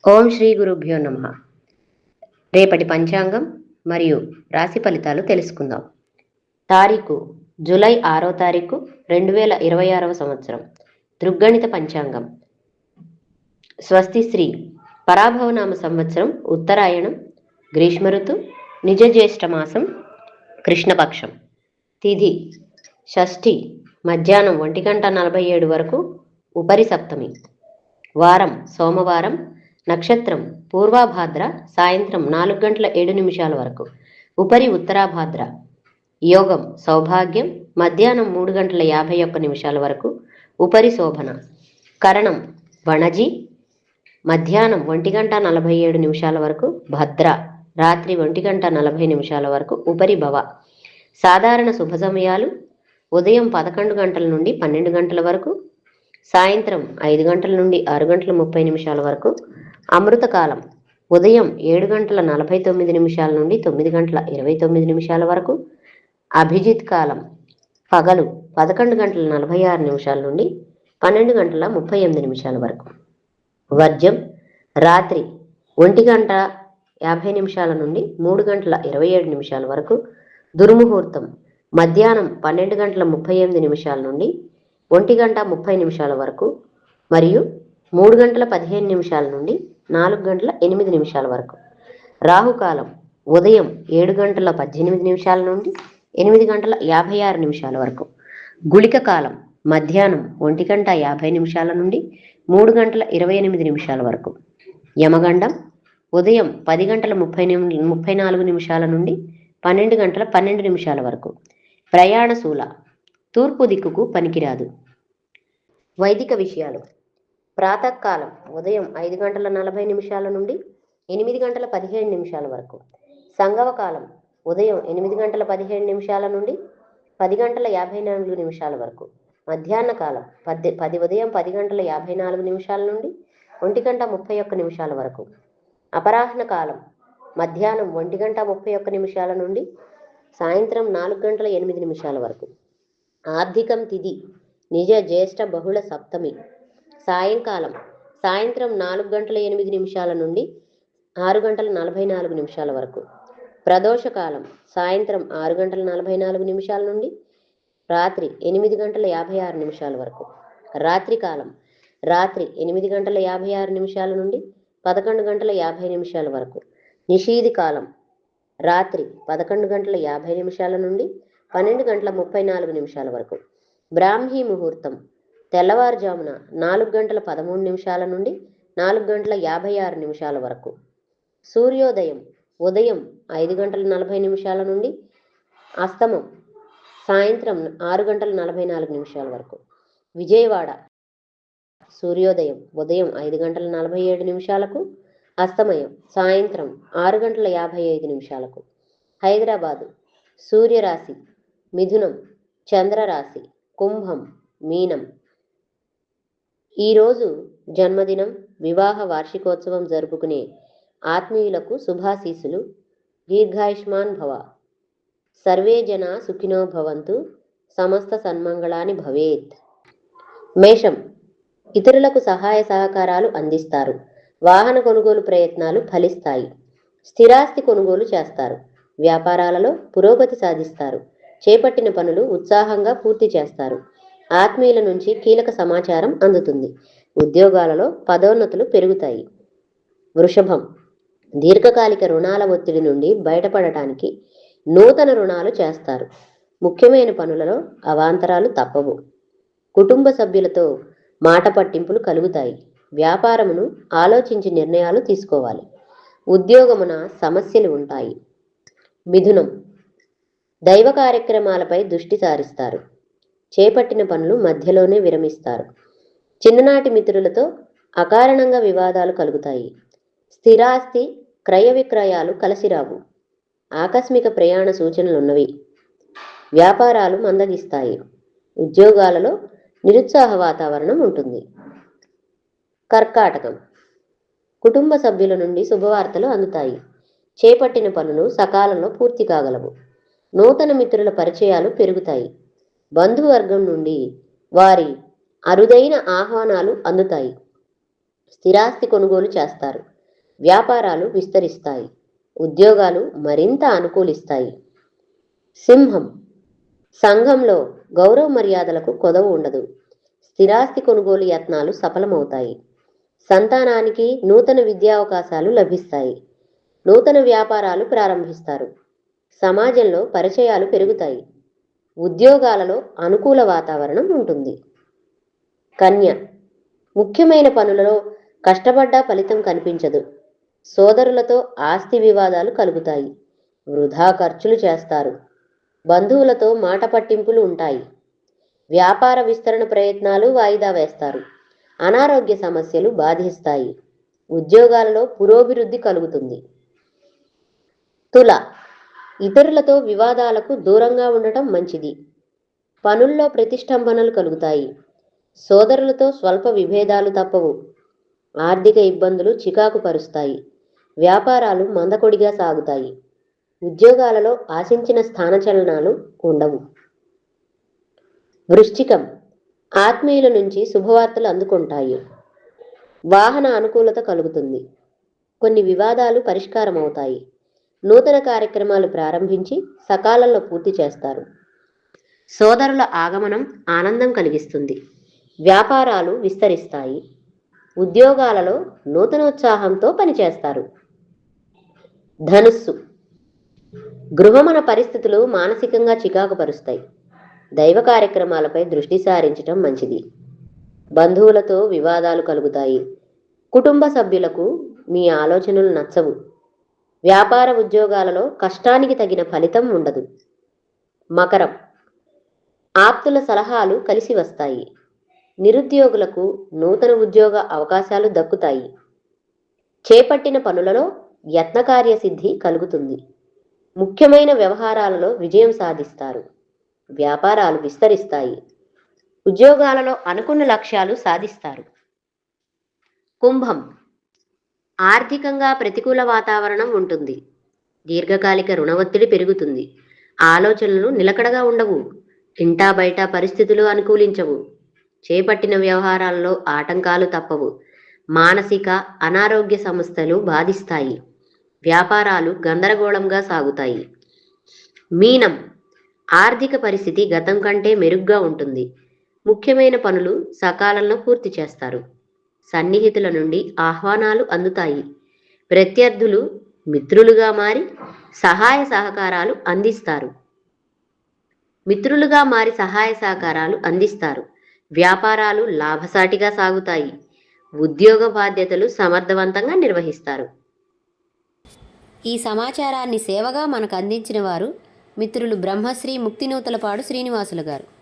ఓం శ్రీ గురుభ్యో నమః. రేపటి పంచాంగం మరియు రాశి ఫలితాలు తెలుసుకుందాం. తారీఖు జూలై 6వ తారీఖు 2026వ సంవత్సరం. దృగ్గణిత పంచాంగం. స్వస్తి శ్రీ పరాభవనామ సంవత్సరం ఉత్తరాయణం, గ్రీష్మ ఋతు, నిజ జ్యేష్ఠ మాసం, కృష్ణపక్షం. తిథి షష్ఠి మధ్యాహ్నం 1:47 వరకు, ఉపరి సప్తమి. వారం సోమవారం. నక్షత్రం పూర్వాభాద్ర సాయంత్రం 4:07 వరకు, ఉపరి ఉత్తరాభాద్ర. యోగం సౌభాగ్యం మధ్యాహ్నం 3:51 వరకు, ఉపరి శోభన. కరణం వణజి మధ్యాహ్నం 1:47 వరకు, భద్ర రాత్రి 1:40 వరకు, ఉపరి భవ. సాధారణ శుభ సమయాలు ఉదయం 11 గంటల నుండి 12 గంటల వరకు, సాయంత్రం 5 గంటల నుండి 6:30 వరకు. అమృతకాలం ఉదయం 7:49 నుండి 9:29 వరకు. అభిజిత్ కాలం పగలు 11:46 నుండి 12:38 వరకు. వర్జ్యం రాత్రి 1:50 నుండి 3:27 వరకు. దుర్ముహూర్తం మధ్యాహ్నం 12:38 నుండి 1:30 వరకు మరియు 3:15 నుండి 4:08 వరకు. రాహుకాలం ఉదయం 7:18 నుండి 8:56 వరకు. గుళిక కాలం మధ్యాహ్నం 1:50 నుండి 3:28 వరకు. యమగండం ఉదయం 10:34 నుండి 12:12 వరకు. ప్రయాణశూల తూర్పు దిక్కుకు పనికిరాదు. వైదిక విషయాలు. ప్రాతకాలం ఉదయం 5:40 నుండి 8:17 వరకు. సంగవ కాలం ఉదయం 8:17 నుండి 10:54 వరకు. మధ్యాహ్న కాలం ఉదయం 10:54 నుండి 1:31 వరకు. అపరాహ్న కాలం మధ్యాహ్నం 1:31 నుండి సాయంత్రం 4:08 వరకు. ఆర్థికం తిథి నిజ జ్యేష్ఠ బహుళ సప్తమి. సాయంకాలం సాయంత్రం 4:08 నుండి 6:44 వరకు. ప్రదోషకాలం సాయంత్రం 6:44 నుండి రాత్రి 8:56 వరకు. రాత్రికాలం రాత్రి 8:56 నుండి 11:50 వరకు. నిషీధి కాలం రాత్రి 11:50 నుండి 12:34 వరకు. బ్రాహ్మీ ముహూర్తం తెల్లవారుజామున 4:13 నుండి 4:56 వరకు. సూర్యోదయం ఉదయం 5:40 నుండి అస్తమం సాయంత్రం 6:44 వరకు. విజయవాడ సూర్యోదయం ఉదయం 5:47 అస్తమయం సాయంత్రం 6:55. హైదరాబాదు సూర్యరాశి మిథునం, చంద్రరాశి కుంభం, మీనం. ఈరోజు జన్మదినం, వివాహ వార్షికోత్సవం జరుపుకునే ఆత్మీయులకు శుభాశీసులు. దీర్ఘాయుష్మాన్ భవ. సర్వే జనా సుఖినో భవంతు. సమస్త సన్మంగళాని భవేత్. మేషం ఇతరులకు సహాయ సహకారాలు అందిస్తారు. వాహన కొనుగోలు ప్రయత్నాలు ఫలిస్తాయి. స్థిరాస్తి కొనుగోలు చేస్తారు. వ్యాపారాలలో పురోగతి సాధిస్తారు. చేపట్టిన పనులు ఉత్సాహంగా పూర్తి చేస్తారు. ఆత్మీయుల నుంచి కీలక సమాచారం అందుతుంది. ఉద్యోగాలలో పదోన్నతులు పెరుగుతాయి. వృషభం దీర్ఘకాలిక రుణాల ఒత్తిడి నుండి బయటపడటానికి నూతన రుణాలు చేస్తారు. ముఖ్యమైన పనులలో అవాంతరాలు తప్పవు. కుటుంబ సభ్యులతో మాట పట్టింపులు కలుగుతాయి. వ్యాపారమును ఆలోచించి నిర్ణయాలు తీసుకోవాలి. ఉద్యోగమున సమస్యలు ఉంటాయి. మిథునం దైవ కార్యక్రమాలపై దృష్టి సారిస్తారు. చేపట్టిన పనులు మధ్యలోనే విరమిస్తారు. చిన్ననాటి మిత్రులతో అకారణంగా వివాదాలు కలుగుతాయి. స్థిరాస్తి క్రయ విక్రయాలు కలిసిరావు. ఆకస్మిక ప్రయాణ సూచనలున్నవి. వ్యాపారాలు మందగిస్తాయి. ఉద్యోగాలలో నిరుత్సాహ వాతావరణం ఉంటుంది. కర్కాటకం కుటుంబ సభ్యుల నుండి శుభవార్తలు అందుతాయి. చేపట్టిన పనులు సకాలంలో పూర్తి కాగలవు. నూతన మిత్రుల పరిచయాలు పెరుగుతాయి. బంధువర్గం నుండి వారి అరుదైన ఆహ్వానాలు అందుతాయి. స్థిరాస్తి కొనుగోలు చేస్తారు. వ్యాపారాలు విస్తరిస్తాయి. ఉద్యోగాలు మరింత అనుకూలిస్తాయి. సింహం. సంఘంలో గౌరవ మర్యాదలకు కొదవ ఉండదు. స్థిరాస్తి కొనుగోలు యత్నాలు సఫలమవుతాయి. సంతానానికి నూతన విద్యావకాశాలు లభిస్తాయి. నూతన వ్యాపారాలు ప్రారంభిస్తారు. సమాజంలో పరిచయాలు పెరుగుతాయి. ఉద్యోగాలలో అనుకూల వాతావరణం ఉంటుంది. కన్య. ముఖ్యమైన పనులలో కష్టపడ్డా ఫలితం కనిపించదు. సోదరులతో ఆస్తి వివాదాలు కలుగుతాయి. వృధా ఖర్చులు చేస్తారు. బంధువులతో మాట పట్టింపులు ఉంటాయి. వ్యాపార విస్తరణ ప్రయత్నాలు వాయిదా వేస్తారు. అనారోగ్య సమస్యలు బాధిస్తాయి. ఉద్యోగాలలో పురోభివృద్ధి కలుగుతుంది. తుల. ఇతరులతో వివాదాలకు దూరంగా ఉండటం మంచిది. పనుల్లో ప్రతిష్టంభనలు కలుగుతాయి. సోదరులతో స్వల్ప విభేదాలు తప్పవు. ఆర్థిక ఇబ్బందులు చికాకు పరుస్తాయి. వ్యాపారాలు మందకొడిగా సాగుతాయి. ఉద్యోగాలలో ఆశించిన స్థానచలనాలు ఉండవు. వృశ్చికం. ఆత్మీయుల నుంచి శుభవార్తలు అందుకుంటాయి. వాహన అనుకూలత కలుగుతుంది. కొన్ని వివాదాలు పరిష్కారం అవుతాయి. నూతన కార్యక్రమాలు ప్రారంభించి సకాలంలో పూర్తి చేస్తారు. సోదరుల ఆగమనం ఆనందం కలిగిస్తుంది. వ్యాపారాలు విస్తరిస్తాయి. ఉద్యోగాలలో నూతనోత్సాహంతో పనిచేస్తారు. ధనుస్సు. గృహమన పరిస్థితులు మానసికంగా చికాకు పరుస్తాయి. దైవ కార్యక్రమాలపై దృష్టి సారించటం మంచిది. బంధువులతో వివాదాలు కలుగుతాయి. కుటుంబ సభ్యులకు మీ ఆలోచనలు నచ్చవు. వ్యాపార ఉద్యోగాలలో కష్టానికి తగిన ఫలితం ఉండదు. మకరం. ఆప్తుల సలహాలు కలిసి వస్తాయి. నిరుద్యోగులకు నూతన ఉద్యోగ అవకాశాలు దక్కుతాయి. చేపట్టిన పనులలో యత్నకార్యసిద్ధి కలుగుతుంది. ముఖ్యమైన వ్యవహారాలలో విజయం సాధిస్తారు. వ్యాపారాలు విస్తరిస్తాయి. ఉద్యోగాలలో అనుకున్న లక్ష్యాలు సాధిస్తారు. కుంభం. ఆర్థికంగా ప్రతికూల వాతావరణం ఉంటుంది. దీర్ఘకాలిక రుణ ఒత్తిడి పెరుగుతుంది. ఆలోచనలు నిలకడగా ఉండవు. ఇంటా బయట పరిస్థితులు అనుకూలించవు. చేపట్టిన వ్యవహారాల్లో ఆటంకాలు తప్పవు. మానసిక అనారోగ్య సమస్యలు బాధిస్తాయి. వ్యాపారాలు గందరగోళంగా సాగుతాయి. మీనం. ఆర్థిక పరిస్థితి గతం కంటే మెరుగ్గా ఉంటుంది. ముఖ్యమైన పనులు సకాలంలో పూర్తి చేస్తారు. సన్నిహితుల నుండి ఆహ్వానాలు అందుతాయి. ప్రత్యర్థులు మిత్రులుగా మారి సహాయ సహకారాలు అందిస్తారు. వ్యాపారాలు లాభసాటిగా సాగుతాయి. ఉద్యోగ బాధ్యతలు సమర్థవంతంగా నిర్వహిస్తారు. ఈ సమాచారాన్ని సేవగా మనకు అందించిన వారు మిత్రులు బ్రహ్మశ్రీ ముక్తినూతలపాడు శ్రీనివాసులు గారు.